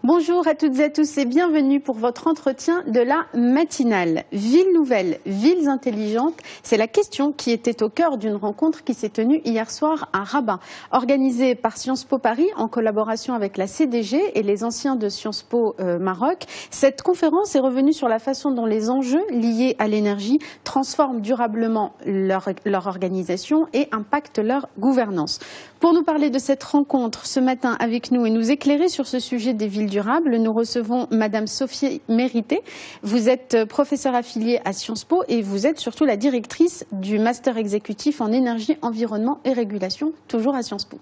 Bonjour à toutes et à tous et bienvenue pour votre entretien de la matinale. Villes nouvelles, villes intelligentes, c'est la question qui était au cœur d'une rencontre qui s'est tenue hier soir à Rabat. Organisée par Sciences Po Paris en collaboration avec la CDG et les anciens de Sciences Po Maroc, cette conférence est revenue sur la façon dont les enjeux liés à l'énergie transforment durablement leur organisation et impactent leur gouvernance. Pour nous parler de cette rencontre ce matin avec nous et nous éclairer sur ce sujet des villes durables, nous recevons Madame Sophie Mérité. Vous êtes professeure affiliée à Sciences Po et vous êtes surtout la directrice du Master exécutif en énergie, environnement et régulation, toujours à Sciences Po.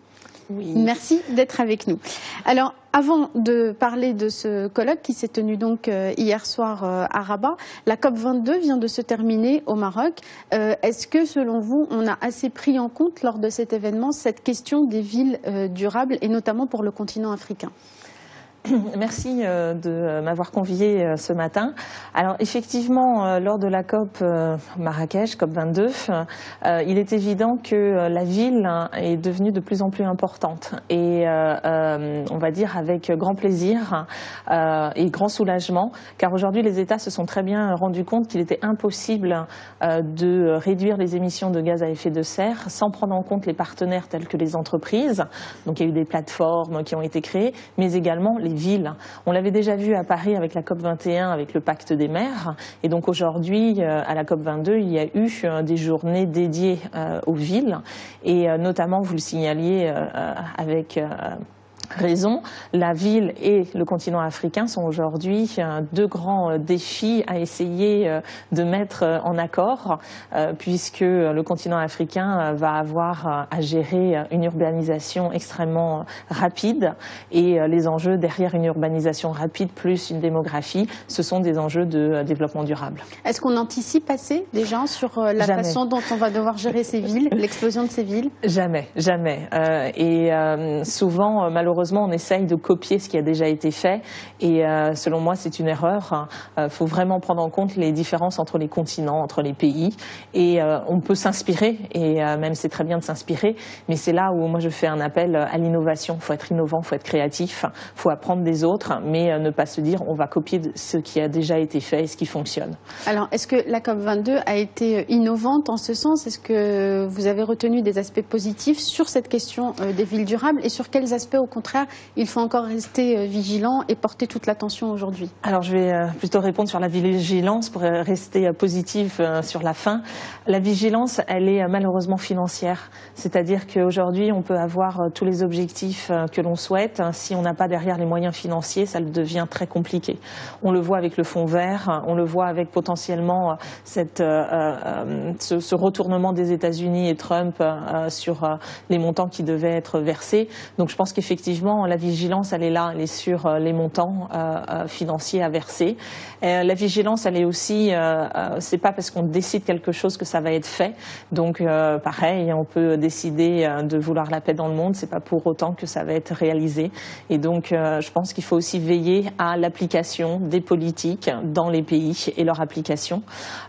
Oui. Merci d'être avec nous. Alors, avant de parler de ce colloque qui s'est tenu donc hier soir à Rabat, la COP22 vient de se terminer au Maroc. Est-ce que, selon vous, on a assez pris en compte lors de cet événement cette question des villes durables et notamment pour le continent africain ? Merci de m'avoir conviée ce matin. Alors effectivement, lors de la COP Marrakech, COP 22, il est évident que la ville est devenue de plus en plus importante et on va dire avec grand plaisir et grand soulagement, car aujourd'hui les États se sont très bien rendus compte qu'il était impossible de réduire les émissions de gaz à effet de serre sans prendre en compte les partenaires tels que les entreprises. Donc il y a eu des plateformes qui ont été créées, mais également les villes. On l'avait déjà vu à Paris avec la COP21, avec le pacte des maires. Et donc aujourd'hui, à la COP22, il y a eu des journées dédiées aux villes. Et notamment, vous le signaliez avec raison, la ville et le continent africain sont aujourd'hui deux grands défis à essayer de mettre en accord, puisque le continent africain va avoir à gérer une urbanisation extrêmement rapide et les enjeux derrière une urbanisation rapide plus une démographie, ce sont des enjeux de développement durable. Est-ce qu'on anticipe assez déjà sur la façon dont on va devoir gérer ces villes, l'explosion de ces villes? Jamais, jamais. Et souvent, malheureusement, on essaye de copier ce qui a déjà été fait et selon moi c'est une erreur. Faut vraiment prendre en compte les différences entre les continents, entre les pays et on peut s'inspirer et même c'est très bien de s'inspirer, mais c'est là où moi je fais un appel à l'innovation. Il faut être innovant, il faut être créatif, il faut apprendre des autres, mais ne pas se dire on va copier ce qui a déjà été fait et ce qui fonctionne. Alors est-ce que la COP22 a été innovante en ce sens? Est-ce que vous avez retenu des aspects positifs sur cette question des villes durables et sur quels aspects au contraire il faut encore rester vigilant et porter toute l'attention aujourd'hui? Alors je vais plutôt répondre sur la vigilance pour rester positive sur la fin. La vigilance, elle est malheureusement financière. C'est-à-dire qu'aujourd'hui, on peut avoir tous les objectifs que l'on souhaite. Si on n'a pas derrière les moyens financiers, ça devient très compliqué. On le voit avec le fonds vert, on le voit avec potentiellement ce retournement des États-Unis et Trump sur les montants qui devaient être versés. Donc je pense qu'effectivement, la vigilance, elle est là, elle est sur les montants financiers à verser. La vigilance, elle est aussi, c'est pas parce qu'on décide quelque chose que ça va être fait. Donc, pareil, on peut décider de vouloir la paix dans le monde, c'est pas pour autant que ça va être réalisé. Et donc, je pense qu'il faut aussi veiller à l'application des politiques dans les pays et leur application.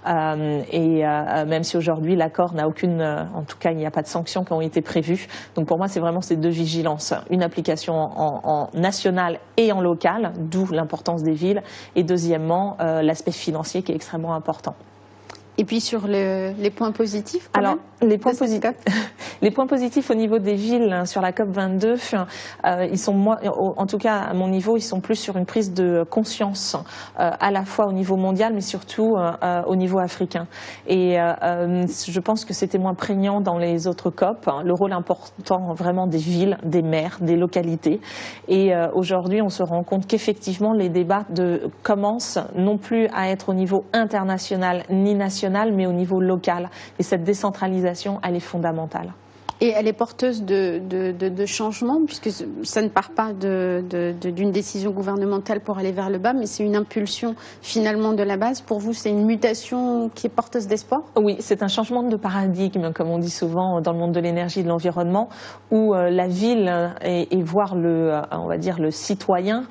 Même si aujourd'hui l'accord n'a aucune, en tout cas, il n'y a pas de sanctions qui ont été prévues. Donc, pour moi, c'est vraiment ces deux vigilances, une application en national et en local, d'où l'importance des villes, et deuxièmement l'aspect financier qui est extrêmement important. Et puis sur les points positifs les points positifs au niveau des villes sur la COP22, ils sont, en tout cas à mon niveau, ils sont plus sur une prise de conscience à la fois au niveau mondial mais surtout au niveau africain. Et je pense que c'était moins prégnant dans les autres COP, le rôle important vraiment des villes, des maires, des localités. Et aujourd'hui, on se rend compte qu'effectivement les débats commencent non plus à être au niveau international ni national, mais au niveau local. Et cette décentralisation, elle est fondamentale. Et elle est porteuse de changements, puisque ça ne part pas d'une décision gouvernementale pour aller vers le bas, mais c'est une impulsion finalement de la base. Pour vous, c'est une mutation qui est porteuse d'espoir? Oui, c'est un changement de paradigme, comme on dit souvent dans le monde de l'énergie et de l'environnement, où la ville et voire on va dire le citoyen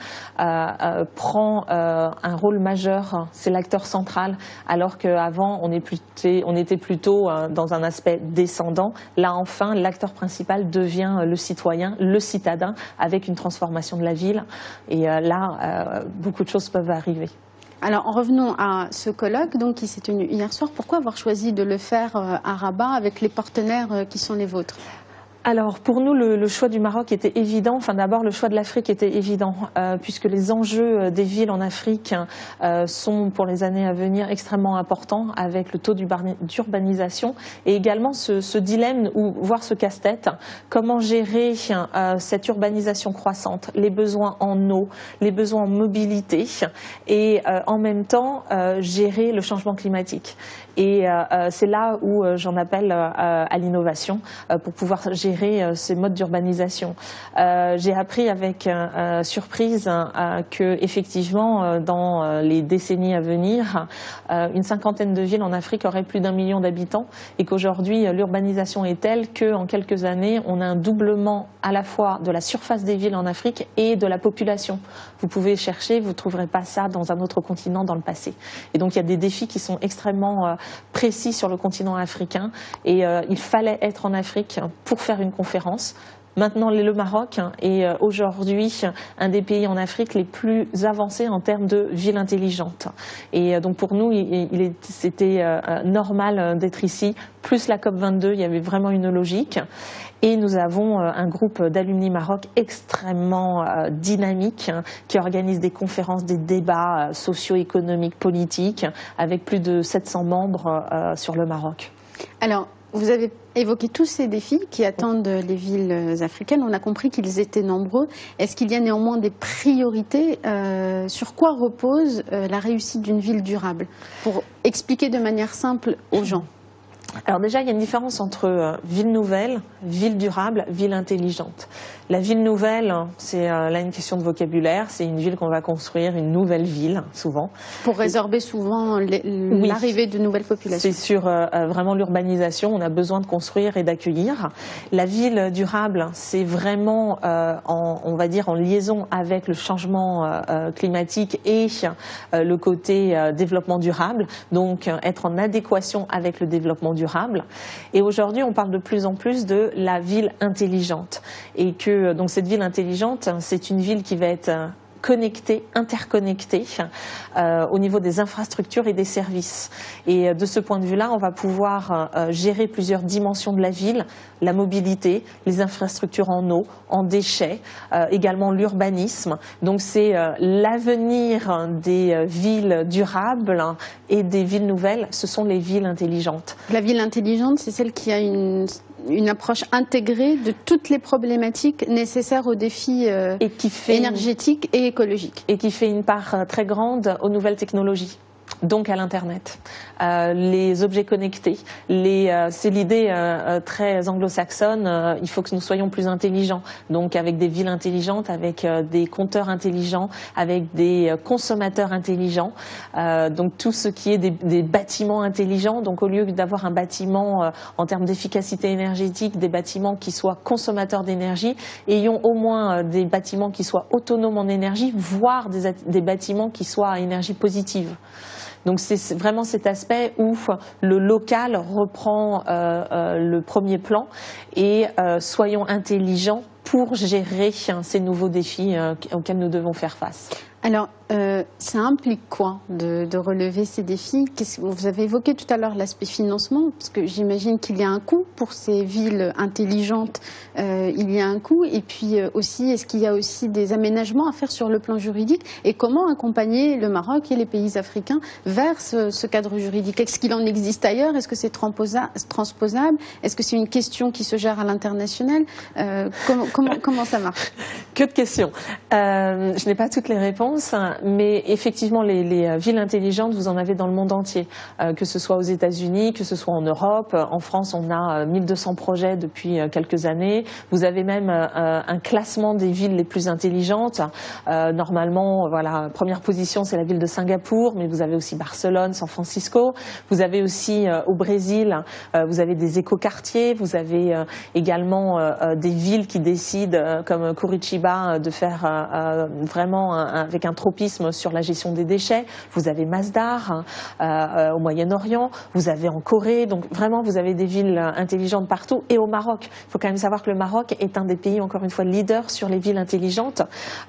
prend un rôle majeur. C'est l'acteur central, alors qu'avant on était plutôt dans un aspect descendant. Là, enfin, l'acteur principal devient le citoyen, le citadin, avec une transformation de la ville. Et là, beaucoup de choses peuvent arriver. Alors, en revenons à ce colloque donc, qui s'est tenu hier soir. Pourquoi avoir choisi de le faire à Rabat avec les partenaires qui sont les vôtres ? Alors pour nous, le choix du Maroc était évident. Enfin d'abord, le choix de l'Afrique était évident puisque les enjeux des villes en Afrique sont pour les années à venir extrêmement importants avec le taux d'urbanisation et également ce dilemme ou voire ce casse-tête. Comment gérer cette urbanisation croissante, les besoins en eau, les besoins en mobilité et en même temps gérer le changement climatique. Et c'est là où j'en appelle à l'innovation pour pouvoir gérer ces modes d'urbanisation. J'ai appris avec surprise que effectivement dans les décennies à venir, une cinquantaine de villes en Afrique auraient plus d'1 million d'habitants et qu'aujourd'hui l'urbanisation est telle qu'en quelques années on a un doublement à la fois de la surface des villes en Afrique et de la population. Vous pouvez chercher, vous ne trouverez pas ça dans un autre continent dans le passé. Et donc il y a des défis qui sont extrêmement précis sur le continent africain et il fallait être en Afrique pour faire une conférence. Maintenant, le Maroc est aujourd'hui un des pays en Afrique les plus avancés en termes de ville intelligente. Et donc pour nous, c'était normal d'être ici. Plus la COP22, il y avait vraiment une logique. Et nous avons un groupe d'Alumni Maroc extrêmement dynamique qui organise des conférences, des débats socio-économiques, politiques, avec plus de 700 membres sur le Maroc. Alors, vous avez évoqué tous ces défis qui attendent les villes africaines. On a compris qu'ils étaient nombreux. Est-ce qu'il y a néanmoins des priorités? Sur quoi repose la réussite d'une ville durable? Pour expliquer de manière simple aux gens. Alors déjà, il y a une différence entre ville nouvelle, ville durable, ville intelligente. La ville nouvelle, c'est là une question de vocabulaire. C'est une ville qu'on va construire, une nouvelle ville, souvent. Pour résorber souvent l'arrivée de nouvelles populations. C'est sur vraiment l'urbanisation. On a besoin de construire et d'accueillir. La ville durable, c'est vraiment, on va dire, en liaison avec le changement climatique et le côté développement durable. Donc, être en adéquation avec le développement durable. Et aujourd'hui, on parle de plus en plus de la ville intelligente. Et que donc cette ville intelligente, c'est une ville qui va être connectée, interconnectée au niveau des infrastructures et des services. Et de ce point de vue-là, on va pouvoir gérer plusieurs dimensions de la ville, la mobilité, les infrastructures en eau, en déchets, également l'urbanisme. Donc c'est l'avenir des villes durables et des villes nouvelles, ce sont les villes intelligentes. La ville intelligente, c'est celle qui a une approche intégrée de toutes les problématiques nécessaires aux défis énergétiques et écologiques. Et qui fait une part très grande aux nouvelles technologies. Donc à l'Internet, les objets connectés, c'est l'idée très anglo-saxonne, il faut que nous soyons plus intelligents, donc avec des villes intelligentes, avec des compteurs intelligents, avec des consommateurs intelligents, donc tout ce qui est des bâtiments intelligents, donc au lieu d'avoir un bâtiment en termes d'efficacité énergétique, des bâtiments qui soient consommateurs d'énergie, ayons au moins des bâtiments qui soient autonomes en énergie, voire des bâtiments qui soient à énergie positive. Donc c'est vraiment cet aspect où le local reprend le premier plan et soyons intelligents pour gérer ces nouveaux défis auxquels nous devons faire face. Alors, ça implique quoi de relever ces défis? Vous avez évoqué tout à l'heure l'aspect financement, parce que j'imagine qu'il y a un coût pour ces villes intelligentes, il y a un coût, et puis aussi, est-ce qu'il y a aussi des aménagements à faire sur le plan juridique, et comment accompagner le Maroc et les pays africains vers ce cadre juridique? Est-ce qu'il en existe ailleurs? Est-ce que c'est transposable? Est-ce que c'est une question qui se gère à l'international? Comment ça marche? Que de questions. Je n'ai pas toutes les réponses. Mais effectivement, les villes intelligentes, vous en avez dans le monde entier, que ce soit aux États-Unis, que ce soit en Europe. En France, on a 1200 projets depuis quelques années. Vous avez même un classement des villes les plus intelligentes. Normalement, voilà, première position, c'est la ville de Singapour, mais vous avez aussi Barcelone, San Francisco. Vous avez aussi au Brésil, vous avez des écoquartiers. Vous avez également des villes qui décident, comme Curitiba, de faire vraiment avec un tropisme sur la gestion des déchets. Vous avez Masdar au Moyen-Orient, vous avez en Corée, donc vraiment vous avez des villes intelligentes partout. Et au Maroc, il faut quand même savoir que le Maroc est un des pays, encore une fois, leader sur les villes intelligentes,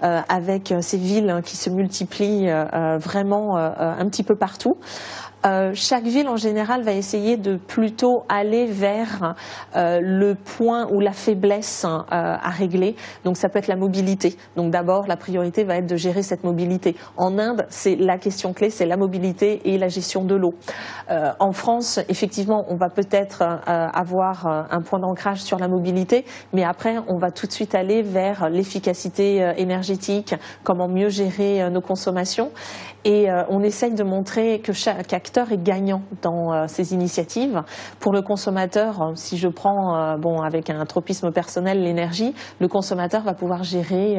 avec ces villes qui se multiplient vraiment un petit peu partout. Chaque ville en général va essayer de plutôt aller vers le point ou la faiblesse à régler. Donc ça peut être la mobilité. Donc d'abord la priorité va être de gérer cette mobilité. En Inde, c'est la question clé, c'est la mobilité et la gestion de l'eau. En France, effectivement, on va peut-être avoir un point d'ancrage sur la mobilité, mais après on va tout de suite aller vers l'efficacité énergétique, comment mieux gérer nos consommations. Et on essaye de montrer que chaque acteur est gagnant dans ces initiatives. Pour le consommateur, si je prends avec un tropisme personnel l'énergie, le consommateur va pouvoir gérer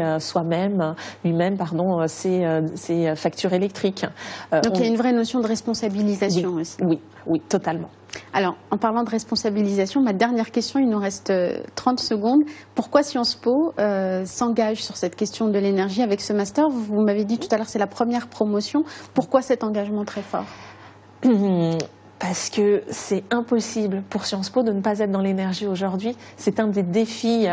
lui-même ses factures électriques. Donc il y a une vraie notion de responsabilisation aussi. Oui, totalement. Alors, en parlant de responsabilisation, ma dernière question, il nous reste 30 secondes. Pourquoi Sciences Po s'engage sur cette question de l'énergie avec ce master? Vous m'avez dit tout à l'heure, c'est la première promotion. Pourquoi cet engagement très fort? Parce que c'est impossible pour Sciences Po de ne pas être dans l'énergie aujourd'hui. C'est un des défis,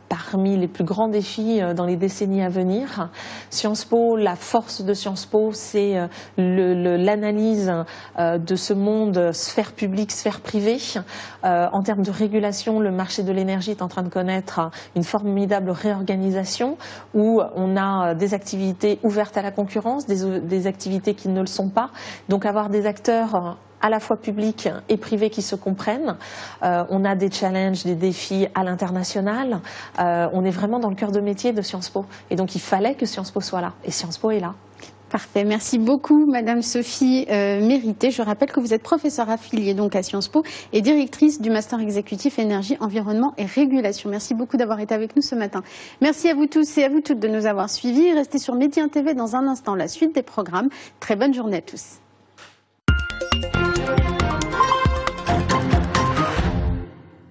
parmi les plus grands défis dans les décennies à venir. Sciences Po, la force de Sciences Po, c'est l'analyse de ce monde sphère publique, sphère privée. En termes de régulation, le marché de l'énergie est en train de connaître une formidable réorganisation où on a des activités ouvertes à la concurrence, des activités qui ne le sont pas. Donc avoir des acteurs à la fois publics et privés qui se comprennent. On a des challenges, des défis à l'international. On est vraiment dans le cœur de métier de Sciences Po. Et donc il fallait que Sciences Po soit là. Et Sciences Po est là. Parfait. Merci beaucoup, Madame Sophie Mérité. Je rappelle que vous êtes professeure affiliée donc à Sciences Po et directrice du Master exécutif Énergie, Environnement et Régulation. Merci beaucoup d'avoir été avec nous ce matin. Merci à vous tous et à vous toutes de nous avoir suivis. Restez sur Média TV dans un instant, la suite des programmes. Très bonne journée à tous.